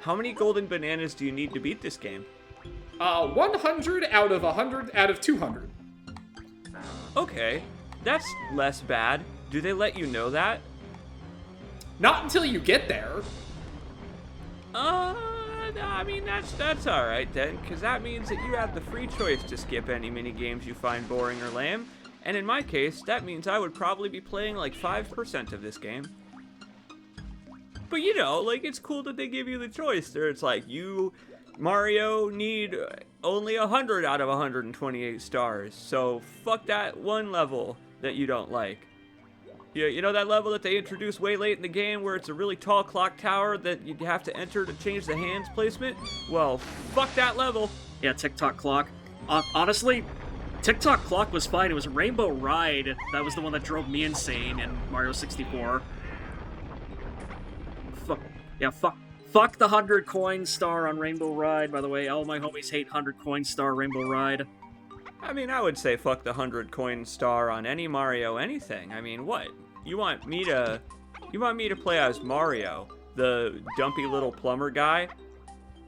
How many golden bananas do you need to beat this game? 100 out of 100 out of 200. Okay, that's less bad. Do they let you know that? Not until you get there. I mean, that's alright then, because that means that you have the free choice to skip any mini-games you find boring or lame, and in my case, that means I would probably be playing like 5% of this game. But you know, like, it's cool that they give you the choice. There, it's like, you, Mario, need only 100 out of 128 stars, so fuck that one level that you don't like. You know that level that they introduced way late in the game where it's a really tall clock tower that you have to enter to change the hands placement? Well, fuck that level. Yeah, TikTok clock. Honestly, TikTok clock was fine. It was Rainbow Ride that was the one that drove me insane in Mario 64. Fuck the 100 coin star on Rainbow Ride, by the way. All my homies hate 100 coin star Rainbow Ride. I mean, I would say fuck the 100 coin star on any Mario anything. I mean, what? You want me to play as Mario, the dumpy little plumber guy,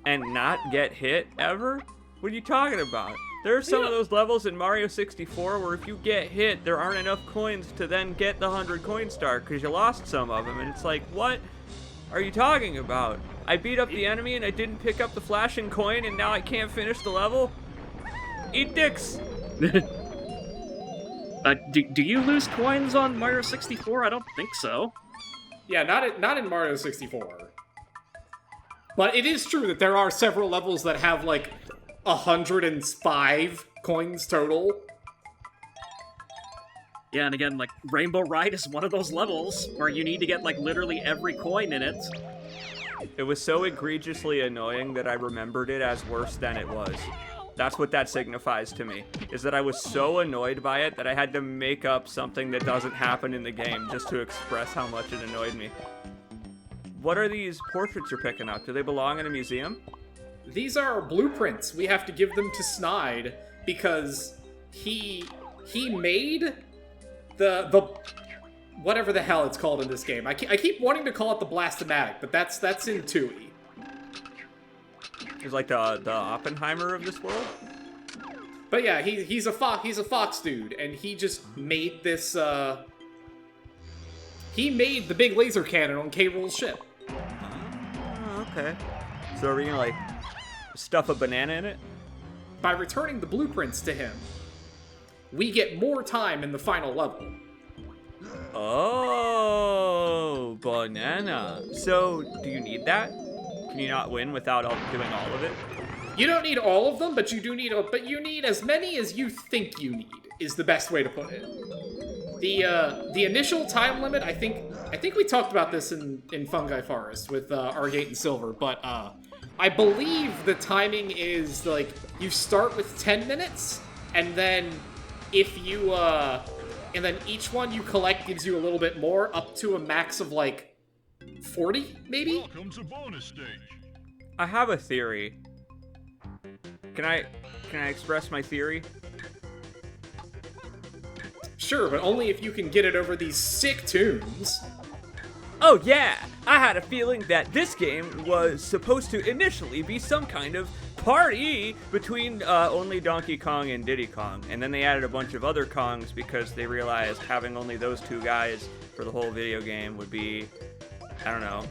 and not get hit ever? What are you talking about? There are some of those levels in Mario 64 where if you get hit, there aren't enough coins to then get the 100 coin star because you lost some of them, and it's like, what are you talking about? I beat up the enemy and I didn't pick up the flashing coin and now I can't finish the level? Eat dicks! Do you lose coins on Mario 64? I don't think so. Yeah, not in Mario 64. But it is true that there are several levels that have, like, 105 coins total. Yeah, and again, like, Rainbow Ride is one of those levels where you need to get, like, literally every coin in it. It was so egregiously annoying that I remembered it as worse than it was. That's what that signifies to me, is that I was so annoyed by it that I had to make up something that doesn't happen in the game just to express how much it annoyed me. What are these portraits you're picking up? Do they belong in a museum? These are blueprints. We have to give them to Snide because he made the whatever the hell it's called in this game. I keep wanting to call it the Blastomatic, but that's in Tui. He's like the Oppenheimer of this world? But yeah, he's a Fox dude, and he just made this, he made the big laser cannon on K. Rool's ship. Oh, okay. So are we gonna, like, stuff a banana in it? By returning the blueprints to him, we get more time in the final level. Oh, banana. So, do you need that? Can you not win without doing all of it? You don't need all of them, but you need as many as you think you need, is the best way to put it. The initial time limit, I think we talked about this in Fungi Forest with Argate and Silver, but I believe the timing is, like, you start with 10 minutes, and then if you, and then each one you collect gives you a little bit more, up to a max of, like, 40, maybe? Welcome to bonus stage. I have a theory. Can I express my theory? Sure, but only if you can get it over these sick tunes. Oh yeah! I had a feeling that this game was supposed to initially be some kind of party between only Donkey Kong and Diddy Kong, and then they added a bunch of other Kongs because they realized having only those two guys for the whole video game would be, I don't know,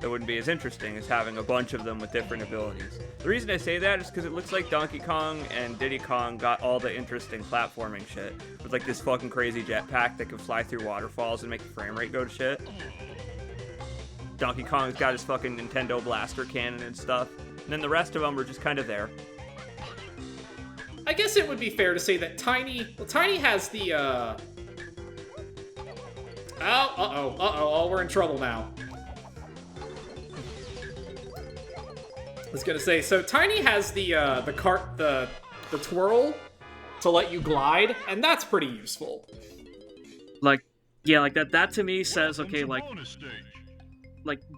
it wouldn't be as interesting as having a bunch of them with different abilities. The reason I say that is because it looks like Donkey Kong and Diddy Kong got all the interesting platforming shit, with like this fucking crazy jetpack that can fly through waterfalls and make the frame rate go to shit. Donkey Kong's got his fucking Nintendo blaster cannon and stuff, and then the rest of them are just kind of there. I guess it would be fair to say that Tiny has the, Oh, we're in trouble now. I was gonna say, so Tiny has the twirl to let you glide, and that's pretty useful. Like, yeah, like that to me says, okay, like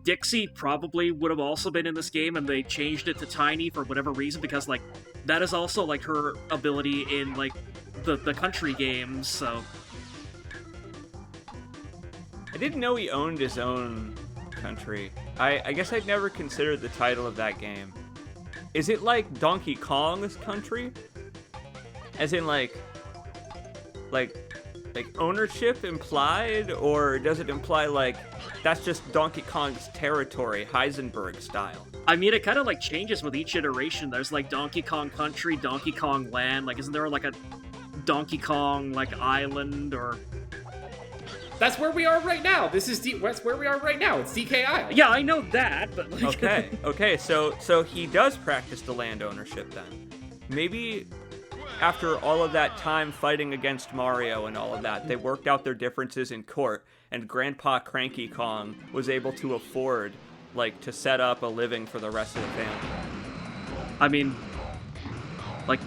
Dixie probably would have also been in this game, and they changed it to Tiny for whatever reason, because, like, that is also, like, her ability in, like, the country games, so... I didn't know he owned his own country. I guess I'd never considered the title of that game. Is it like Donkey Kong's Country? As in like ownership implied, or does it imply like that's just Donkey Kong's territory, Heisenberg style? I mean, it kind of like changes with each iteration. There's like Donkey Kong Country, Donkey Kong Land. Like, isn't there like a Donkey Kong like island or? That's where we are right now. That's where we are right now. It's DK Island. Yeah, I know that, but like... Okay, so he does practice the land ownership then. Maybe after all of that time fighting against Mario and all of that, they worked out their differences in court, and Grandpa Cranky Kong was able to afford, like, to set up a living for the rest of the family. I mean, like,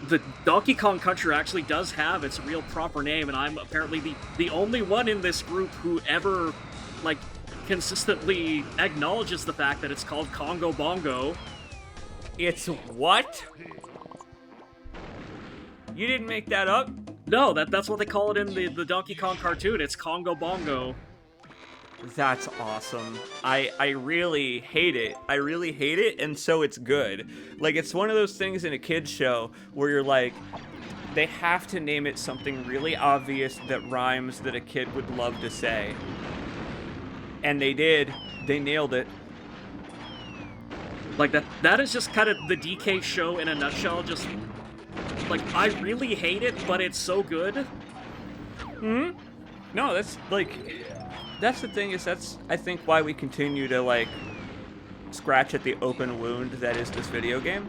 the Donkey Kong Country actually does have its real proper name, and I'm apparently the only one in this group who ever, like, consistently acknowledges the fact that it's called Congo Bongo. It's what? You didn't make that up? No, that's what they call it in the Donkey Kong cartoon. It's Congo Bongo. That's awesome. I really hate it. I really hate it, and so it's good. Like, it's one of those things in a kid's show where you're like, they have to name it something really obvious that rhymes that a kid would love to say. And they did. They nailed it. Like, that is just kind of the DK show in a nutshell. Just, like, I really hate it, but it's so good. No, that's, like... That's the thing, is that's, I think, why we continue to, like, scratch at the open wound that is this video game.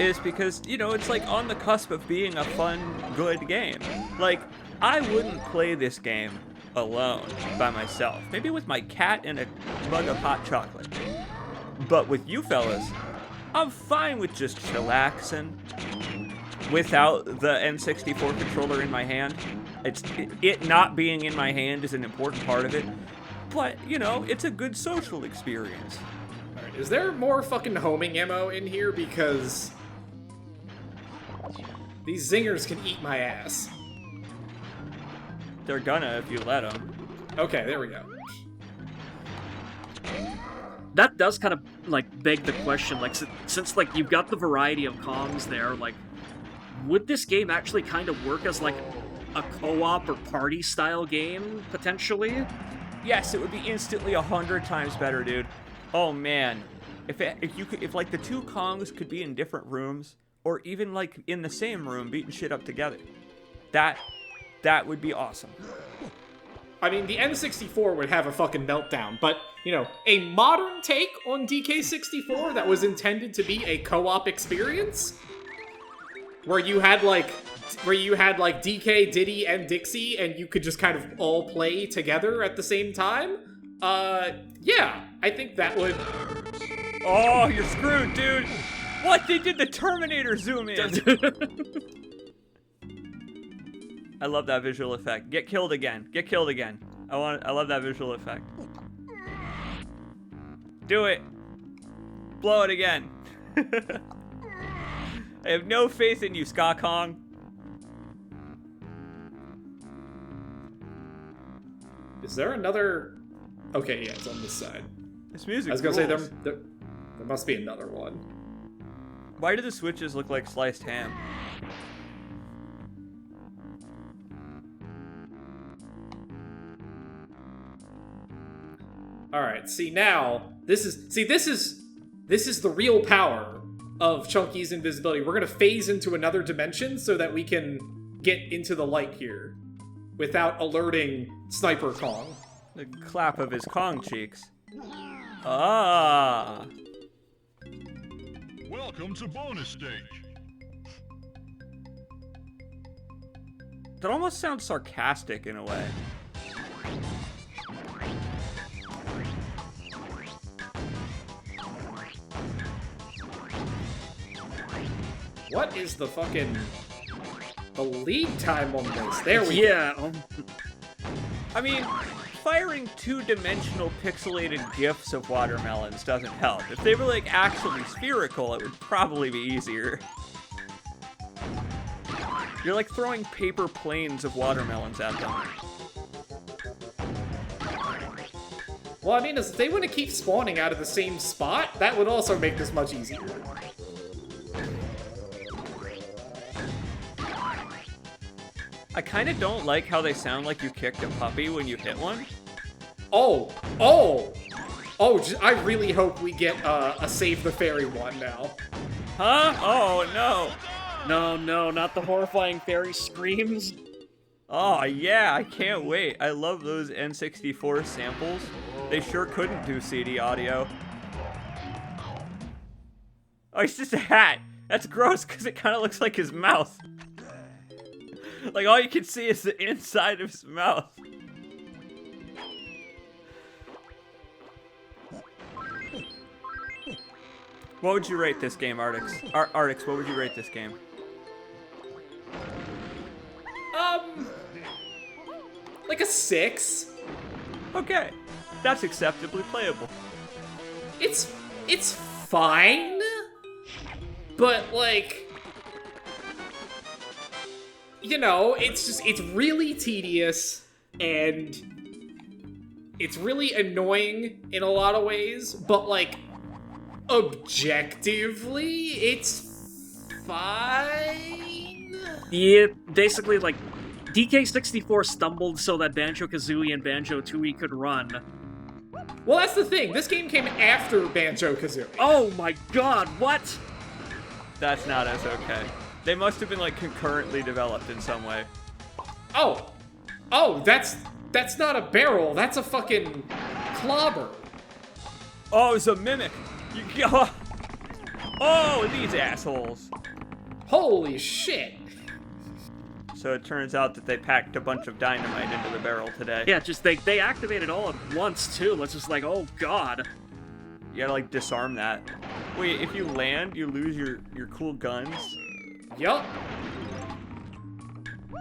Is because, you know, it's, like, on the cusp of being a fun, good game. Like, I wouldn't play this game alone, by myself. Maybe with my cat and a mug of hot chocolate. But with you fellas, I'm fine with just chillaxing without the N64 controller in my hand. It not being in my hand is an important part of it, but, you know, it's a good social experience. Alright, is there more fucking homing ammo in here? Because these zingers can eat my ass. They're gonna if you let them. Okay, there we go. That does kind of, like, beg the question, like, since, like, you've got the variety of Kongs there, like, would this game actually kind of work as, like, a co-op or party-style game, potentially? Yes, it would be instantly 100 times better, dude. Oh, man. If like, the two Kongs could be in different rooms, or even, like, in the same room, beating shit up together, that would be awesome. I mean, the N64 would have a fucking meltdown, but, you know, a modern take on DK64 that was intended to be a co-op experience, where you had like DK, Diddy, and Dixie, and you could just kind of all play together at the same time. Yeah, I think that would... Oh, you're screwed, dude! What? They did the Terminator zoom in! I love that visual effect. Get killed again. Get killed again. I love that visual effect. Do it. Blow it again. I have no faith in you, Ska Kong. Is there another... Okay, yeah, it's on this side. This music I was gonna rules. say, there must be another one. Why do the switches look like sliced ham? Alright, see now, this is the real power of Chunky's invisibility. We're gonna phase into another dimension so that we can get into the light here without alerting Sniper Kong. The clap of his Kong cheeks. Ah. Welcome to bonus stage. That almost sounds sarcastic in a way. What is the fucking... the lead time on this? There we go. Yeah. I mean, firing two-dimensional pixelated GIFs of watermelons doesn't help. If they were, like, actually spherical, it would probably be easier. You're, like, throwing paper planes of watermelons at them. Well, I mean, if they want to keep spawning out of the same spot, that would also make this much easier. I kind of don't like how they sound like you kicked a puppy when you hit one. Oh, I really hope we get a Save the Fairy one now. Huh? Oh, no. No, not the horrifying fairy screams. Oh, yeah, I can't wait. I love those N64 samples. They sure couldn't do CD audio. Oh, it's just a hat. That's gross because it kind of looks like his mouth. Like, all you can see is the inside of his mouth. What would you rate this game, Artix? Artix, what would you rate this game? Like a 6. Okay, that's acceptably playable. It's fine, but like, you know, it's really tedious and it's really annoying in a lot of ways, but like, objectively, it's fine. Yeah, basically, like, DK64 stumbled so that Banjo-Kazooie and Banjo-Tooie could run. Well, that's the thing. This game came after Banjo-Kazooie. Oh my god, what? That's not as okay. They must have been, like, concurrently developed in some way. Oh, that's not a barrel. That's a fucking clobber. Oh, it's a mimic. You go. Oh, these assholes. Holy shit. So it turns out that they packed a bunch of dynamite into the barrel today. Yeah, just they activated all at once too. It's just like, oh god. You gotta, like, disarm that. Wait, if you land, you lose your cool guns? Yup.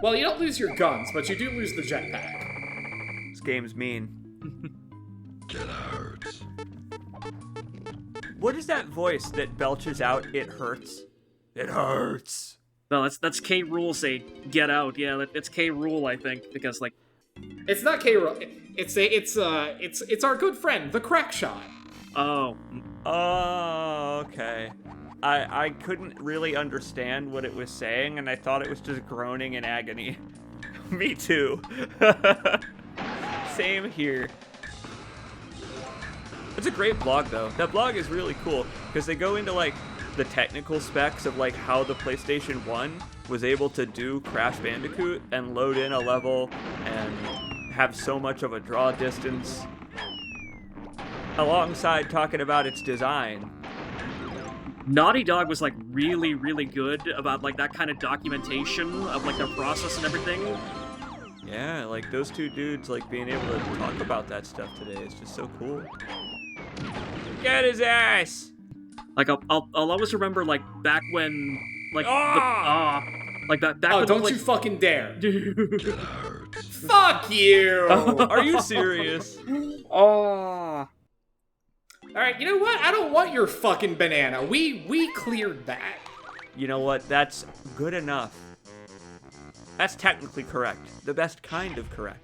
Well, you don't lose your guns, but you do lose the jetpack. This game's mean. It hurts. What is that voice that belches out, "It hurts"? It hurts. No, that's K. Rool say, get out. Yeah, it's K. Rool, I think, because, like... It's not K-Roll. It's our good friend, the Crack Shot. Oh. Oh, okay. I couldn't really understand what it was saying, and I thought it was just groaning in agony. Me too. Same here. It's a great blog, though. That blog is really cool, because they go into, like, the technical specs of, like, how the PlayStation 1 was able to do Crash Bandicoot and load in a level and have so much of a draw distance, alongside talking about its design. Naughty Dog was, like, really, really good about, like, that kind of documentation of, like, their process and everything. Yeah, like, those two dudes, like, being able to talk about that stuff today is just so cool. Get his ass! Like, I'll always remember, like, back when, like, like, back Oh, when, don't like, you fucking dare. It hurts. Fuck you! Are you serious? Oh. Alright, you know what? I don't want your fucking banana. We cleared that. You know what? That's good enough. That's technically correct. The best kind of correct.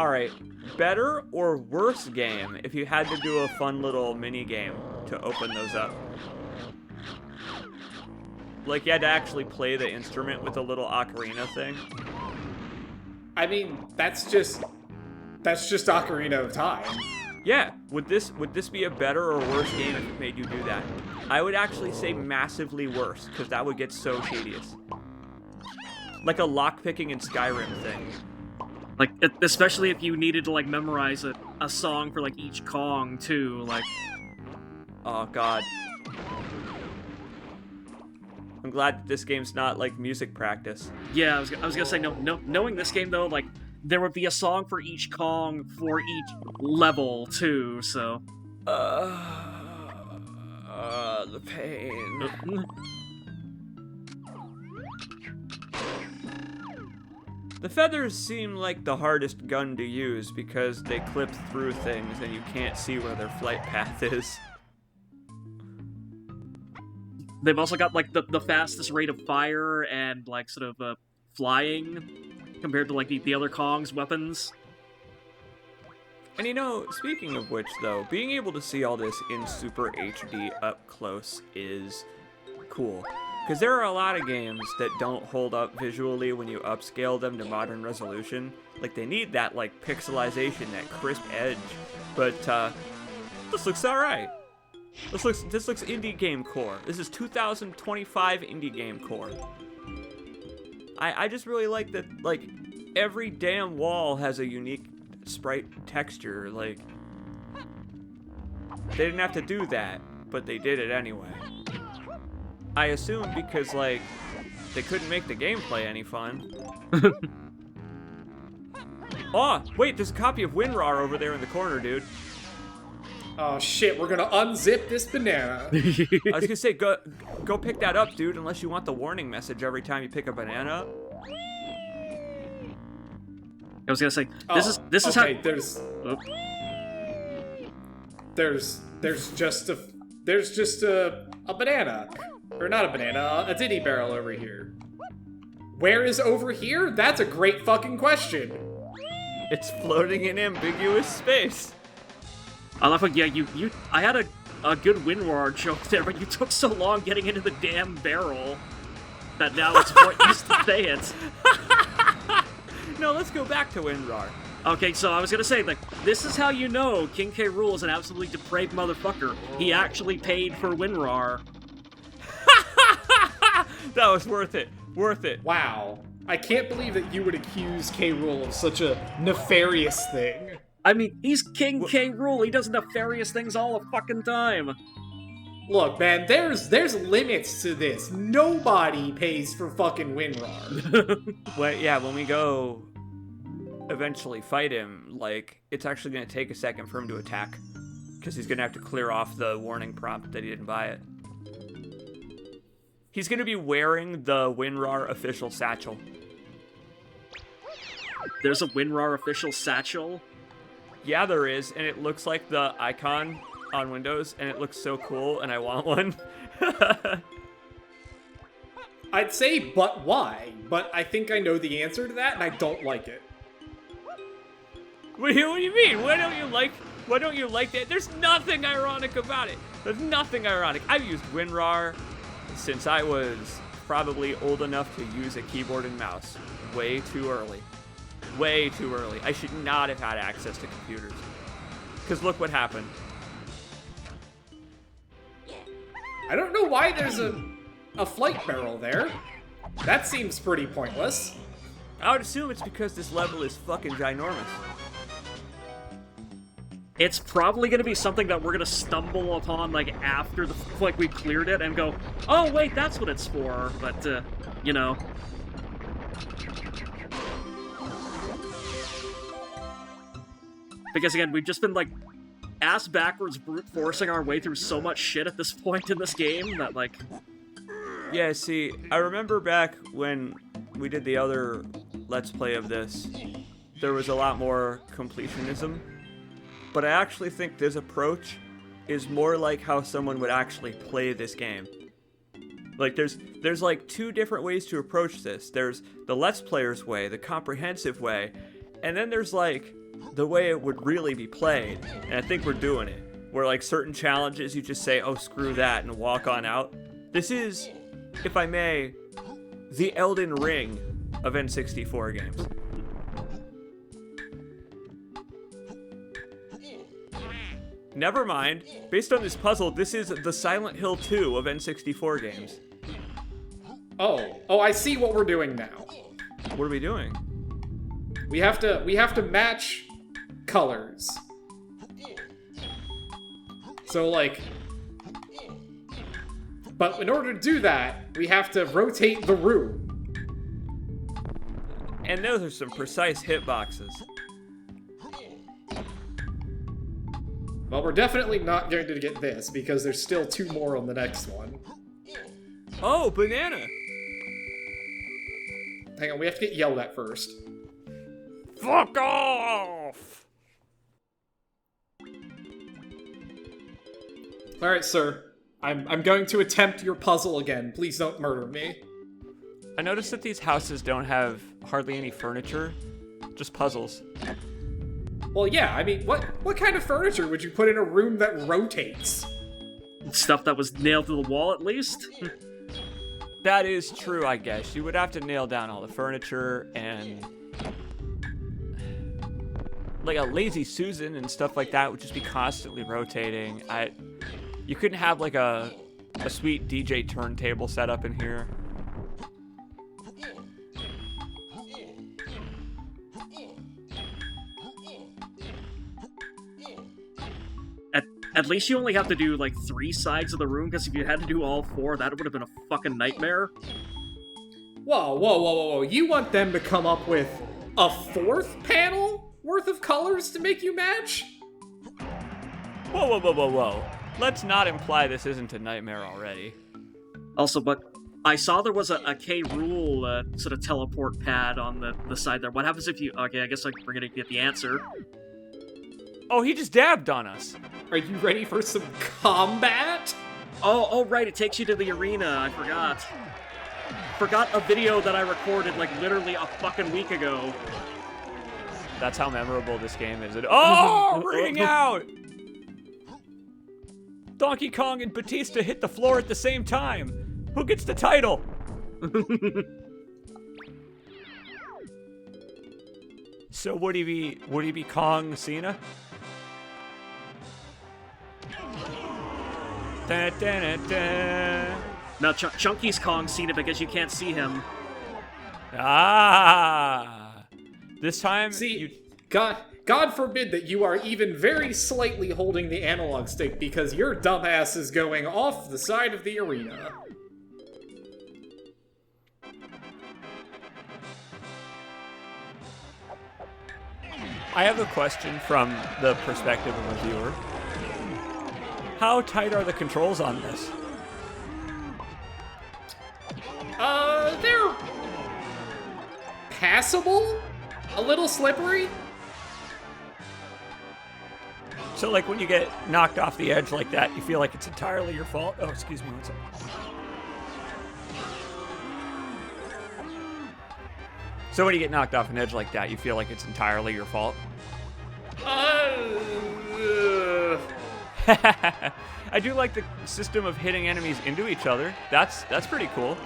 Alright, better or worse game if you had to do a fun little mini game to open those up? Like, you had to actually play the instrument with a little ocarina thing? I mean, that's just Ocarina of Time. Yeah, would this be a better or worse game if it made you do that? I would actually say massively worse, because that would get so tedious. Like a lockpicking in Skyrim thing. Like, especially if you needed to, like, memorize a song for, like, each Kong, too, like... Oh, God. I'm glad that this game's not, like, music practice. Yeah, I was gonna say, no, knowing this game, though, like, there would be a song for each Kong for each level, too, so... The pain. The feathers seem like the hardest gun to use because they clip through things and you can't see where their flight path is. They've also got, like, the fastest rate of fire and, like, sort of, flying compared to like the other Kong's weapons. And you know, speaking of which, though, being able to see all this in Super HD up close is cool. Because there are a lot of games that don't hold up visually when you upscale them to modern resolution. Like, they need that, like, pixelization, that crisp edge. But, this looks alright. This looks indie game core. This is 2025 indie game core. I just really like that, like, every damn wall has a unique sprite texture. Like, they didn't have to do that, but they did it anyway. I assume because, like, they couldn't make the gameplay any fun. Oh, wait, there's a copy of WinRAR over there in the corner, dude. Oh shit, we're gonna unzip this banana. I was gonna say, go pick that up, dude, unless you want the warning message every time you pick a banana up. I was gonna say, this is okay, how... There's just a banana. Or not a banana, a titty barrel over here. Where is over here? That's a great fucking question. It's floating in ambiguous space. I love how, yeah, I had a good WinRAR joke there, but you took so long getting into the damn barrel that now it's pointless to say it. No, let's go back to WinRAR. Okay, so I was gonna say, like, this is how you know King K. Rool is an absolutely depraved motherfucker. He actually paid for WinRAR. That was worth it. Worth it. Wow. I can't believe that you would accuse K. Rool of such a nefarious thing. I mean, he's King K. Rool. He does nefarious things all the fucking time. Look, man, there's limits to this. Nobody pays for fucking WinRAR. Well, yeah, when we go eventually fight him, like, it's actually going to take a second for him to attack. Because he's going to have to clear off the warning prompt that he didn't buy it. He's going to be wearing the WinRAR official satchel. There's a WinRAR official satchel? Yeah, there is, and it looks like the icon on Windows, and it looks so cool, and I want one. I'd say, but why? But I think I know the answer to that, and I don't like it. What do you mean? Why don't you like that? There's nothing ironic about it. There's nothing ironic. I've used WinRAR since I was probably old enough to use a keyboard and mouse. Way too early. Way too early. I should not have had access to computers. Because look what happened. I don't know why there's a flight barrel there. That seems pretty pointless. I would assume it's because this level is fucking ginormous. It's probably going to be something that we're going to stumble upon, like, after like, we cleared it and go, oh, wait, that's what it's for. But, you know. Because, again, we've just been, like, ass-backwards brute-forcing our way through so much shit at this point in this game that, like... Yeah, see, I remember back when we did the other Let's Play of this, there was a lot more completionism. But I actually think this approach is more like how someone would actually play this game. Like, there's like two different ways to approach this. There's the Let's Player's way, the comprehensive way, and then there's, like, the way it would really be played. And I think we're doing it. Where, like, certain challenges, you just say, oh, screw that, and walk on out. This is, if I may, the Elden Ring of N64 games. Never mind. Based on this puzzle, this is the Silent Hill 2 of N64 games. Oh, I see what we're doing now. What are we doing? We have to match colors. So, like... But in order to do that, we have to rotate the room. And those are some precise hitboxes. Well, we're definitely not going to get this, because there's still 2 more on the next one. Oh, banana! Hang on, we have to get yelled at first. Fuck off! Alright, sir. I'm going to attempt your puzzle again. Please don't murder me. I noticed that these houses don't have hardly any furniture, just puzzles. Well, yeah, I mean, what kind of furniture would you put in a room that rotates? Stuff that was nailed to the wall, at least. That is true, I guess. You would have to nail down all the furniture and like a Lazy Susan and stuff like that would just be constantly rotating. You couldn't have like a sweet DJ turntable set up in here. At least you only have to do like 3 sides of the room, because if you had to do all 4, that would have been a fucking nightmare. Whoa. You want them to come up with a 4th panel worth of colors to make you match? Whoa. Let's not imply this isn't a nightmare already. Also, but I saw there was a K. Rool sort of teleport pad on the side there. What happens if you... Okay, I guess we're gonna get the answer. Oh, he just dabbed on us. Are you ready for some combat? Oh, right, it takes you to the arena. I forgot a video that I recorded, like, literally a fucking week ago. That's how memorable this game is. Oh, ring out! Donkey Kong and Batista hit the floor at the same time. Who gets the title? So would he be Kong Cena? Da, da, da, da. Now, Chunky's Kong Cena because you can't see him. Ah! This time, See, God forbid that you are even very slightly holding the analog stick, because your dumbass is going off the side of the arena. I have a question from the perspective of a viewer. How tight are the controls on this? They're passable? A little slippery? So, like, when you get knocked off the edge like that, you feel like it's entirely your fault? Oh, excuse me, one second. So when you get knocked off an edge like that, you feel like it's entirely your fault? I do like the system of hitting enemies into each other. That's pretty cool.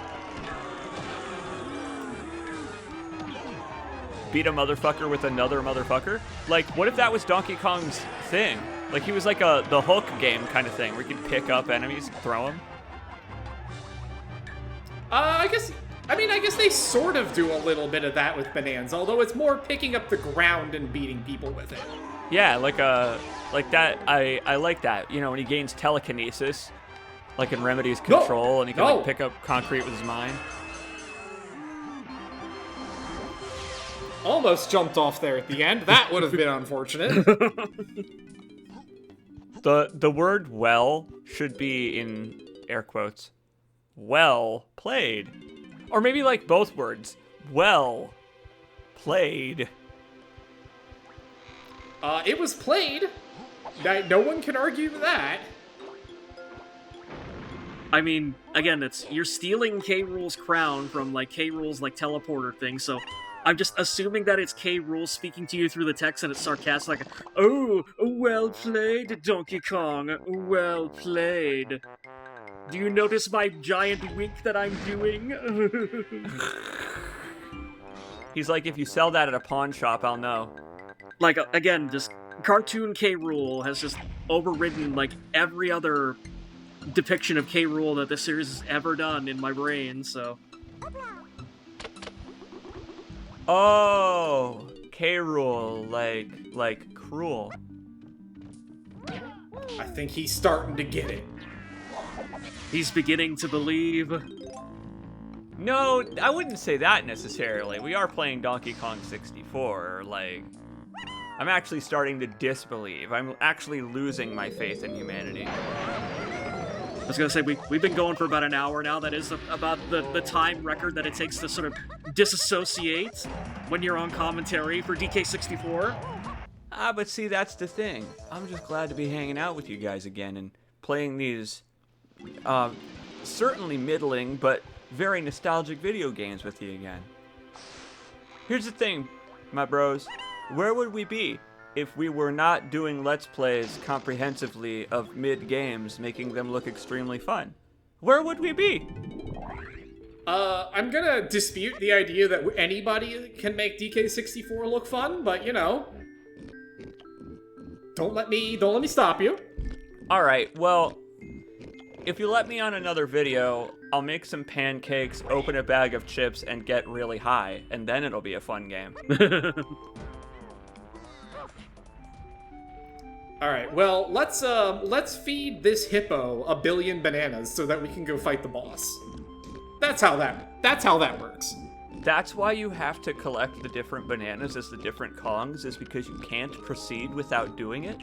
Beat a motherfucker with another motherfucker? Like, what if that was Donkey Kong's thing? Like, he was like the Hook game kind of thing, where you could pick up enemies and throw them? I guess they sort of do a little bit of that with Bonanza, although it's more picking up the ground and beating people with it. Yeah, like that. I like that. You know, when he gains telekinesis, like in Remedy's Control, and he can like pick up concrete with his mind. Almost jumped off there at the end. That would have been unfortunate. The word "well" should be in air quotes. Well played. Or maybe like both words. Well played. It was played. No one can argue with that. I mean, again, you're stealing K. Rool's crown from, like, K. Rool's, like, teleporter thing, so I'm just assuming that it's K. Rool speaking to you through the text and it's sarcastic, like, oh, well played, Donkey Kong, well played. Do you notice my giant wink that I'm doing? He's like, if you sell that at a pawn shop, I'll know. Like, again, just cartoon K. Rool has just overridden, like, every other depiction of K. Rool that this series has ever done in my brain, so... Oh, K. Rool, like cruel. I think he's starting to get it. He's beginning to believe. No, I wouldn't say that necessarily. We are playing Donkey Kong 64, like... I'm actually starting to disbelieve. I'm actually losing my faith in humanity. I was gonna say, we've been going for about an hour now. That is about the time record that it takes to sort of disassociate when you're on commentary for DK64. But see, that's the thing. I'm just glad to be hanging out with you guys again and playing these, certainly middling, but very nostalgic video games with you again. Here's the thing, my bros. Where would we be if we were not doing Let's Plays comprehensively of mid-games, making them look extremely fun? Where would we be? I'm gonna dispute the idea that anybody can make DK64 look fun, but you know, don't let me stop you. All right, well, if you let me on another video, I'll make some pancakes, open a bag of chips, and get really high, and then it'll be a fun game. All right, well, let's feed this hippo 1 billion bananas so that we can go fight the boss. That's how that works. That's why you have to collect the different bananas as the different Kongs, is because you can't proceed without doing it?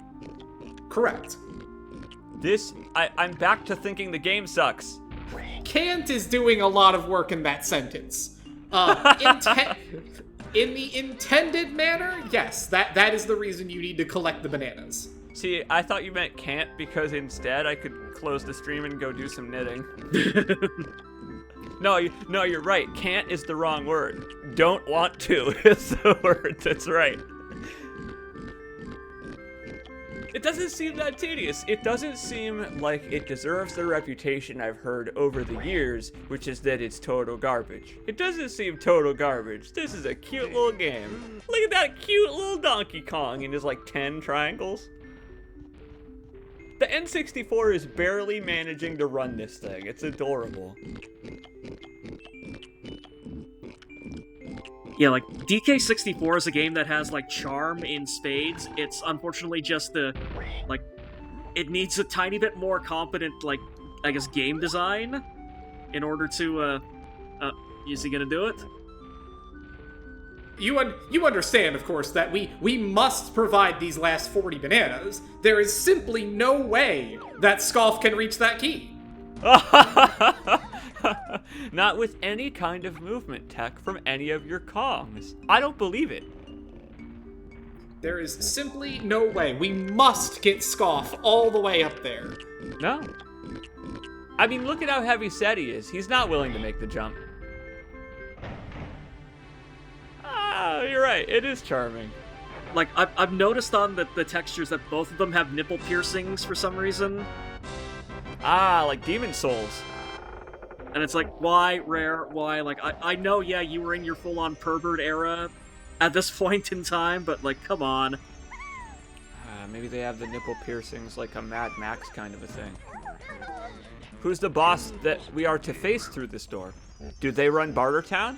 Correct. I'm back to thinking the game sucks. Kant is doing a lot of work in that sentence. In the intended manner, yes, that is the reason you need to collect the bananas. See, I thought you meant can't because instead I could close the stream and go do some knitting. No, you're right. Can't is the wrong word. Don't want to is the word. That's right. It doesn't seem that tedious. It doesn't seem like it deserves the reputation I've heard over the years, which is that it's total garbage. It doesn't seem total garbage. This is a cute little game. Look at that cute little Donkey Kong and his like 10 triangles. The N64 is barely managing to run this thing. It's adorable. Yeah, like, DK64 is a game that has, like, charm in spades. It's unfortunately just like, it needs a tiny bit more competent, like, I guess, game design in order to, is he gonna do it? You understand, of course, that we must provide these last 40 bananas. There is simply no way that Scoff can reach that key. Not with any kind of movement tech from any of your Kongs. I don't believe it. There is simply no way. We must get Scoff all the way up there. No. I mean, look at how heavy set he is. He's not willing to make the jump. Ah, you're right. It is charming. Like, I've noticed on the textures that both of them have nipple piercings for some reason. Ah, like Demon Souls. And it's like, why, Rare? Why? Like, I know, yeah, you were in your full-on pervert era at this point in time, but, like, come on. Maybe they have the nipple piercings like a Mad Max kind of a thing. Who's the boss that we are to face through this door? Do they run Bartertown?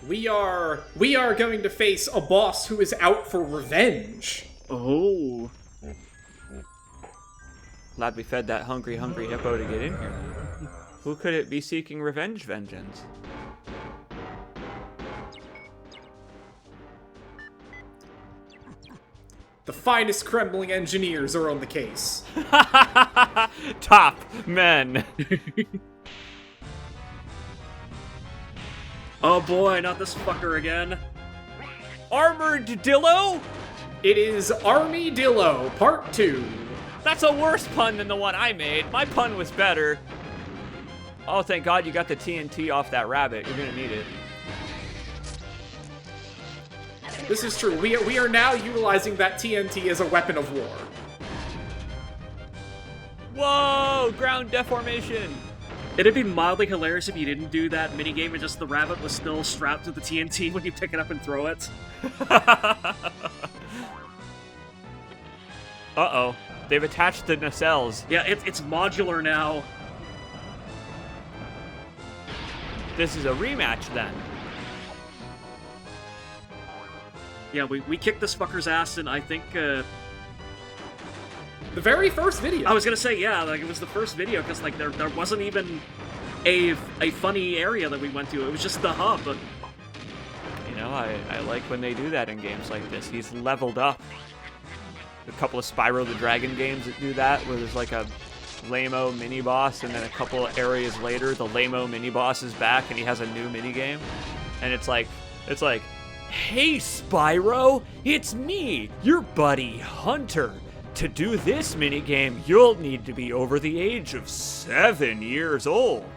We are going to face a boss who is out for revenge. Oh. Glad we fed that hungry hippo to get in here. Who could it be seeking vengeance? The finest Kremlin engineers are on the case. Top men. Oh boy, not this fucker again. Armored Dillo? It is Army Dillo, Part 2. That's a worse pun than the one I made. My pun was better. Oh, thank God you got the TNT off that rabbit. You're gonna need it. This is true. We are now utilizing that TNT as a weapon of war. Whoa! Ground deformation! It'd be mildly hilarious if you didn't do that minigame and just the rabbit was still strapped to the TNT when you pick it up and throw it. Uh-oh. They've attached the nacelles. Yeah, it's modular now. This is a rematch, then. Yeah, we kicked this fucker's ass in, I think, the very first video. I was gonna say, yeah, like, it was the first video, because, like, there wasn't even a funny area that we went to. It was just the hub. You know, I like when they do that in games like this. He's leveled up. A couple of Spyro the Dragon games that do that, where there's, like, a lame-o mini-boss, and then a couple of areas later, the lame-o mini-boss is back, and he has a new mini-game. And it's like, hey, Spyro, it's me, your buddy Hunter. To do this minigame, you'll need to be over the age of 7 years old.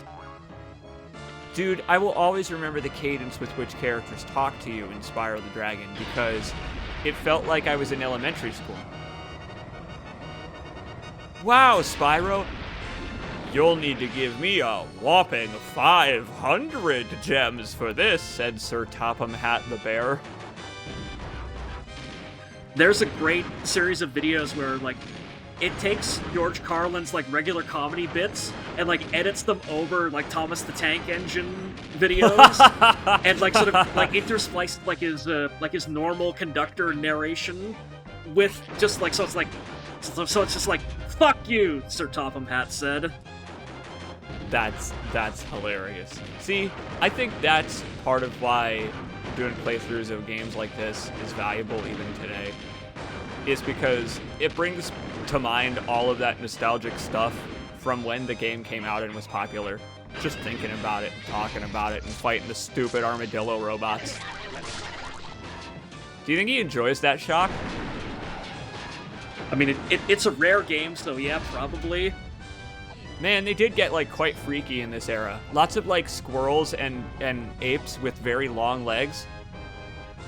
Dude, I will always remember the cadence with which characters talk to you in Spyro the Dragon because it felt like I was in elementary school. Wow, Spyro, you'll need to give me a whopping 500 gems for this, said Sir Topham Hatt the Bear. There's a great series of videos where, like, it takes George Carlin's, like, regular comedy bits and, like, edits them over, like, Thomas the Tank Engine videos and, like, sort of, like, interspliced, like, his normal conductor narration with just, like, so it's just like, fuck you, Sir Topham Hatt said. That's hilarious. See, I think that's part of why doing playthroughs of games like this is valuable even today, is because it brings to mind all of that nostalgic stuff from when the game came out and was popular. Just thinking about it, talking about it, and fighting the stupid armadillo robots. Do you think he enjoys that, Shock? I mean, it's a rare game, so yeah, probably. Man, they did get, like, quite freaky in this era. Lots of, like, squirrels and apes with very long legs.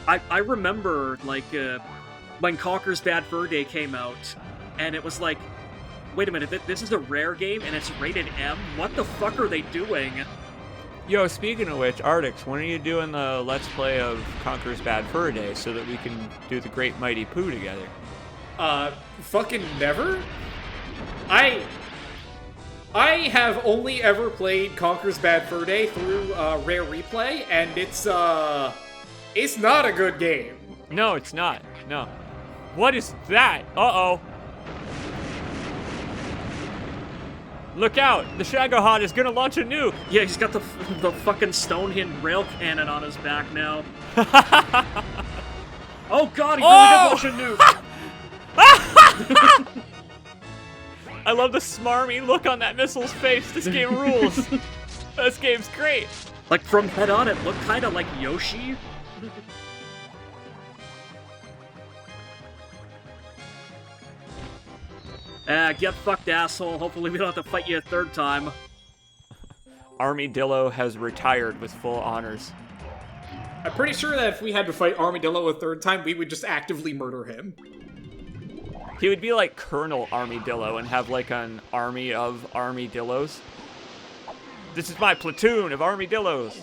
I remember, like, when Conker's Bad Fur Day came out, and it was like, wait a minute, this is a rare game, and it's rated M? What the fuck are they doing? Yo, speaking of which, Artix, when are you doing the Let's Play of Conker's Bad Fur Day so that we can do the Great Mighty Poo together? Fucking never? I have only ever played Conker's Bad Fur Day through Rare Replay, and it's not a good game. No, it's not. No. What is that? Uh-oh. Look out! The Shagohod is gonna launch a nuke! Yeah, he's got the fucking stone-hinged rail cannon on his back now. Oh god, he really did launch a nuke! I love the smarmy look on that missile's face. This game rules. This game's great. Like, from head on, it looked kind of like Yoshi. Get fucked, asshole. Hopefully we don't have to fight you a third time. Army Dillo has retired with full honors. I'm pretty sure that if we had to fight Armadillo a third time, we would just actively murder him. He would be like Colonel Armadillo and have like an army of Armadillos. This is my platoon of Armadillos.